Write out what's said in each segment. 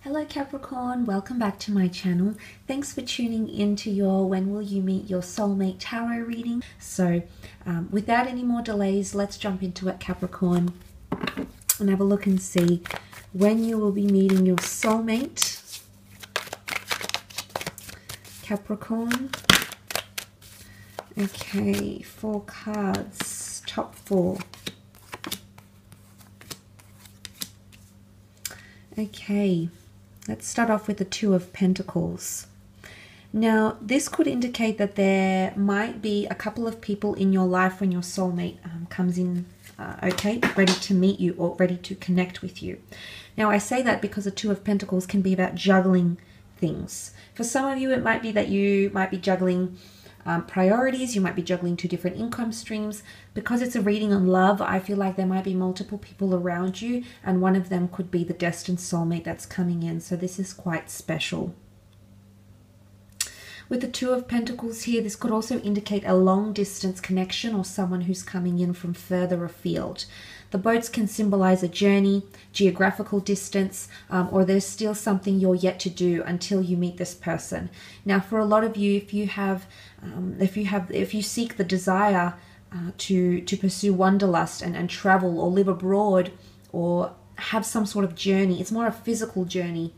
Hello Capricorn, welcome back to my channel. Thanks for tuning into your When Will You Meet Your Soulmate Tarot reading. So without any more delays, let's jump into it, Capricorn, and have a look and see when you will be meeting your soulmate. Capricorn. Okay, 4 cards, top 4. Okay. Let's start off with the 2 of Pentacles. Now, this could indicate that there might be a couple of people in your life when your soulmate comes in, okay, ready to meet you or ready to connect with you. Now, I say that because the 2 of Pentacles can be about juggling things. For some of you, it might be that you might be juggling priorities. You might be juggling 2 different income streams. Because it's a reading on love, I feel like there might be multiple people around you, and one of them could be the destined soulmate that's coming in. So this is quite special. With the 2 of Pentacles here, this could also indicate a long distance connection or someone who's coming in from further afield. The boats can symbolize a journey, geographical distance, or there's still something you're yet to do until you meet this person. Now, for a lot of you, if you seek the desire to pursue wanderlust and travel or live abroad or have some sort of journey, it's more a physical journey,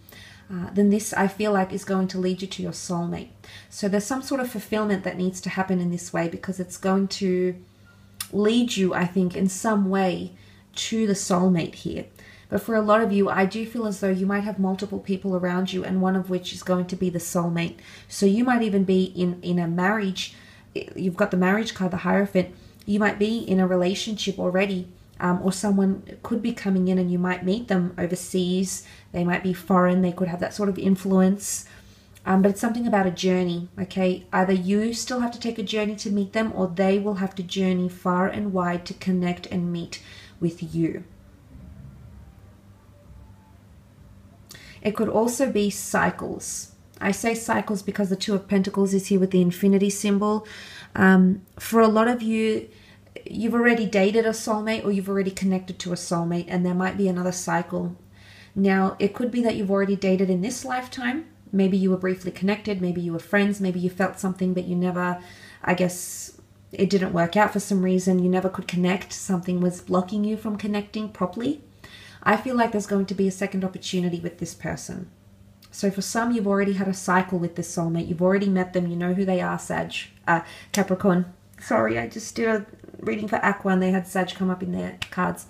then this, I feel like, is going to lead you to your soulmate. So there's some sort of fulfillment that needs to happen in this way, because it's going to lead you, I think, in some way to the soulmate here. But for a lot of you, I do feel as though you might have multiple people around you, and one of which is going to be the soulmate. So you might even be in a marriage. You've got the marriage card, the Hierophant. You might be in a relationship already, or someone could be coming in and you might meet them overseas. They might be foreign. They could have that sort of influence. But it's something about a journey, okay? Either you still have to take a journey to meet them, or they will have to journey far and wide to connect and meet with you. It could also be cycles. I say cycles because the 2 of Pentacles is here with the infinity symbol. For a lot of you, you've already dated a soulmate, or you've already connected to a soulmate, and there might be another cycle. Now, it could be that you've already dated in this lifetime. Maybe you were briefly connected, maybe you were friends, maybe you felt something, but you never, I guess, it didn't work out for some reason. You never could connect. Something was blocking you from connecting properly. I feel like there's going to be a second opportunity with this person. So for some, you've already had a cycle with this soulmate. You've already met them. You know who they are, Capricorn. Sorry, I just did a reading for Aqua and they had Sag come up in their cards.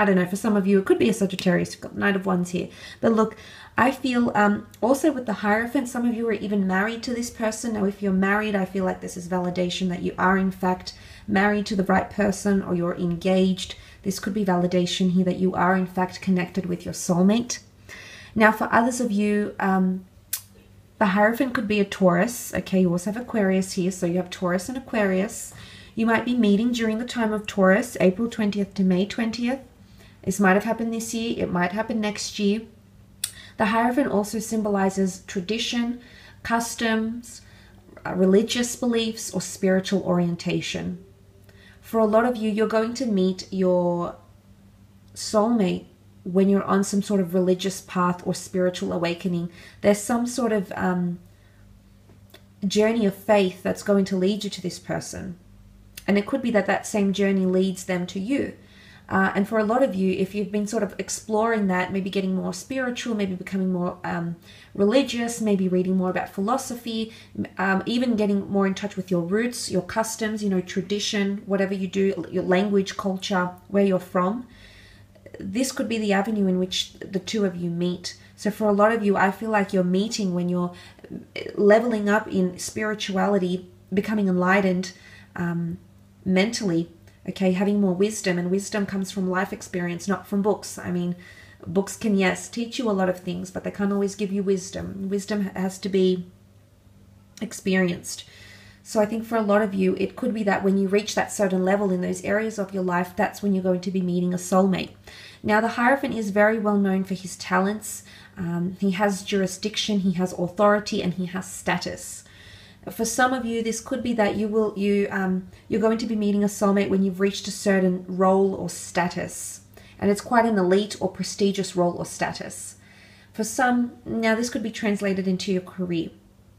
I don't know, for some of you, it could be a Sagittarius. You've got Knight of Wands here. But look, I feel also with the Hierophant, some of you are even married to this person. Now, if you're married, I feel like this is validation that you are, in fact, married to the right person, or you're engaged. This could be validation here that you are, in fact, connected with your soulmate. Now, for others of you, the Hierophant could be a Taurus. Okay, you also have Aquarius here, so you have Taurus and Aquarius. You might be meeting during the time of Taurus, April 20th to May 20th. This might have happened this year. It might happen next year. The Hierophant also symbolizes tradition, customs, religious beliefs, or spiritual orientation. For a lot of you, you're going to meet your soulmate when you're on some sort of religious path or spiritual awakening. There's some sort of journey of faith that's going to lead you to this person. And it could be that that same journey leads them to you. And for a lot of you, if you've been sort of exploring that, maybe getting more spiritual, maybe becoming more religious, maybe reading more about philosophy, even getting more in touch with your roots, your customs, you know, tradition, whatever you do, your language, culture, where you're from, this could be the avenue in which the 2 of you meet. So for a lot of you, I feel like you're meeting when you're leveling up in spirituality, becoming enlightened mentally. Okay, having more wisdom, and wisdom comes from life experience, not from books. I mean, books can, yes, teach you a lot of things, but they can't always give you wisdom. Wisdom has to be experienced. So I think for a lot of you, it could be that when you reach that certain level in those areas of your life, that's when you're going to be meeting a soulmate. Now, the Hierophant is very well known for his talents. He has jurisdiction, he has authority, and he has status. For some of you, this could be that you're going to be meeting a soulmate when you've reached a certain role or status. And it's quite an elite or prestigious role or status. For some, now this could be translated into your career.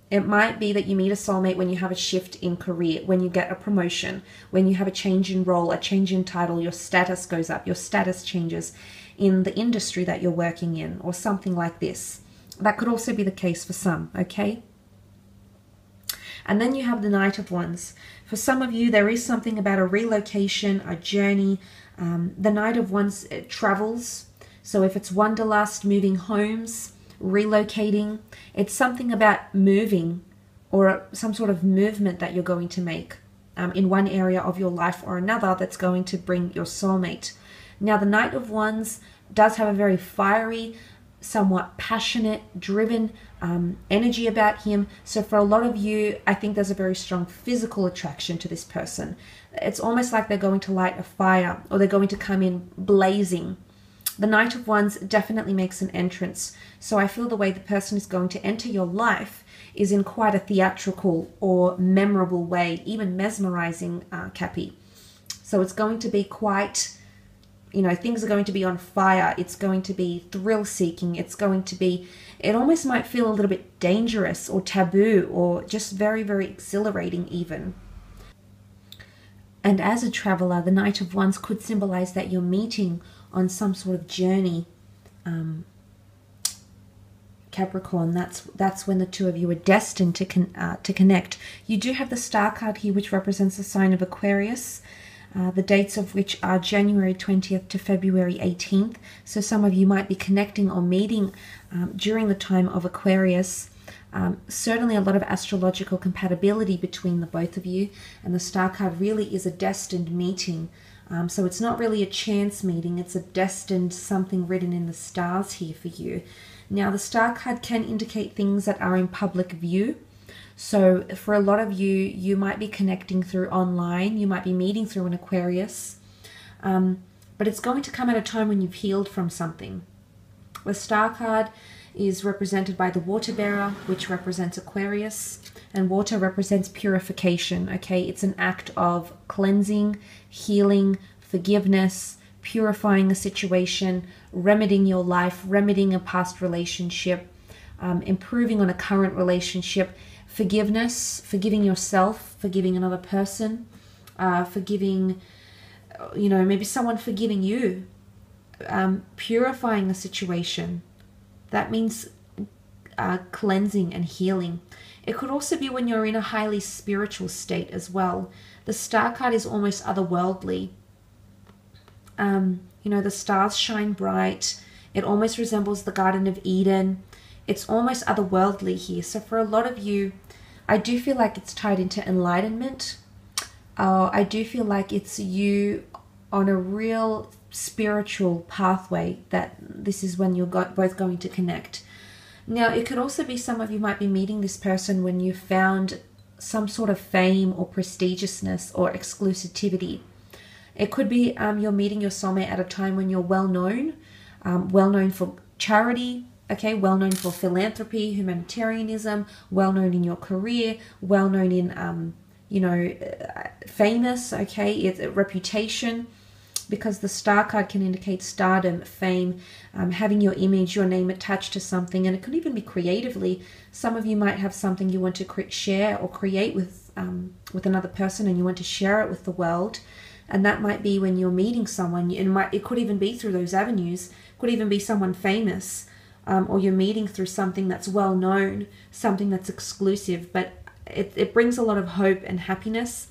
It might be that you meet a soulmate when you have a shift in career, when you get a promotion, when you have a change in role, a change in title, your status goes up, your status changes in the industry that you're working in, or something like this. That could also be the case for some, okay? And then you have the Knight of Wands. For some of you, there is something about a relocation, a journey. The Knight of Wands travels. So if it's wanderlust, moving homes, relocating, it's something about moving or some sort of movement that you're going to make in one area of your life or another that's going to bring your soulmate. Now, the Knight of Wands does have a very fiery, somewhat passionate, driven energy about him. So for a lot of you, I think there's a very strong physical attraction to this person. It's almost like they're going to light a fire, or they're going to come in blazing. The Knight of Wands definitely makes an entrance. So I feel the way the person is going to enter your life is in quite a theatrical or memorable way, even mesmerizing, Cappy. So it's going to be quite, you know, things are going to be on fire. It's going to be thrill-seeking. It's going to be, it almost might feel a little bit dangerous or taboo, or just very, very exhilarating even. And as a traveler, the Knight of Wands could symbolize that you're meeting on some sort of journey. Capricorn, that's when the two of you are destined to connect. You do have the Star card here, which represents the sign of Aquarius, the dates of which are January 20th to February 18th. So some of you might be connecting or meeting during the time of Aquarius. Certainly a lot of astrological compatibility between the both of you, and the Star card really is a destined meeting. So it's not really a chance meeting, it's a destined something written in the stars here for you. Now, the Star card can indicate things that are in public view. So for a lot of you, you might be connecting through online, you might be meeting through an Aquarius, but it's going to come at a time when you've healed from something. The Star card is represented by the Water Bearer, which represents Aquarius, and water represents purification, okay? It's an act of cleansing, healing, forgiveness, purifying a situation, remedying your life, remedying a past relationship, improving on a current relationship, forgiveness, forgiving yourself, forgiving another person, forgiving, you know, maybe someone forgiving you, purifying the situation. That means cleansing and healing. It could also be when you're in a highly spiritual state as well. The Star card is almost otherworldly. You know, the stars shine bright. It almost resembles the Garden of Eden. It's almost otherworldly here. So for a lot of you, I do feel like it's tied into enlightenment. I do feel like it's you on a real spiritual pathway, that this is when you're both going to connect. Now, it could also be some of you might be meeting this person when you found some sort of fame or prestigiousness or exclusivity. It could be you're meeting your soulmate at a time when you're well known for charity, okay, well known for philanthropy, humanitarianism, well known in your career, well known in, you know, famous, okay, it's a reputation. Because the Star card can indicate stardom, fame, having your image, your name attached to something. And it could even be creatively. Some of you might have something you want to share or create with another person, and you want to share it with the world. And that might be when you're meeting someone. It could even be through those avenues. It could even be someone famous, or you're meeting through something that's well known, something that's exclusive. But it brings a lot of hope and happiness.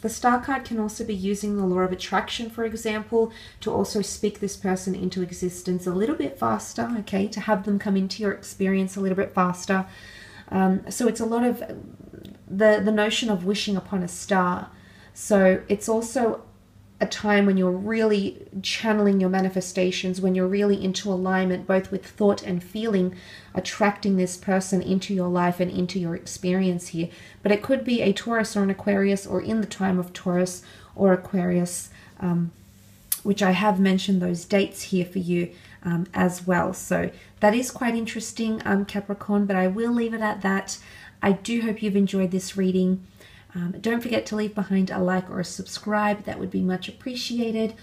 The Star card can also be using the law of attraction, for example, to also speak this person into existence a little bit faster, okay, to have them come into your experience a little bit faster. So it's a lot of the notion of wishing upon a star. So it's also a time when you're really channeling your manifestations, when you're really into alignment, both with thought and feeling, attracting this person into your life and into your experience here. But it could be a Taurus or an Aquarius, or in the time of Taurus or Aquarius, which I have mentioned those dates here for you as well. So that is quite interesting, Capricorn, but I will leave it at that. I do hope you've enjoyed this reading. Don't forget to leave behind a like or a subscribe. That would be much appreciated.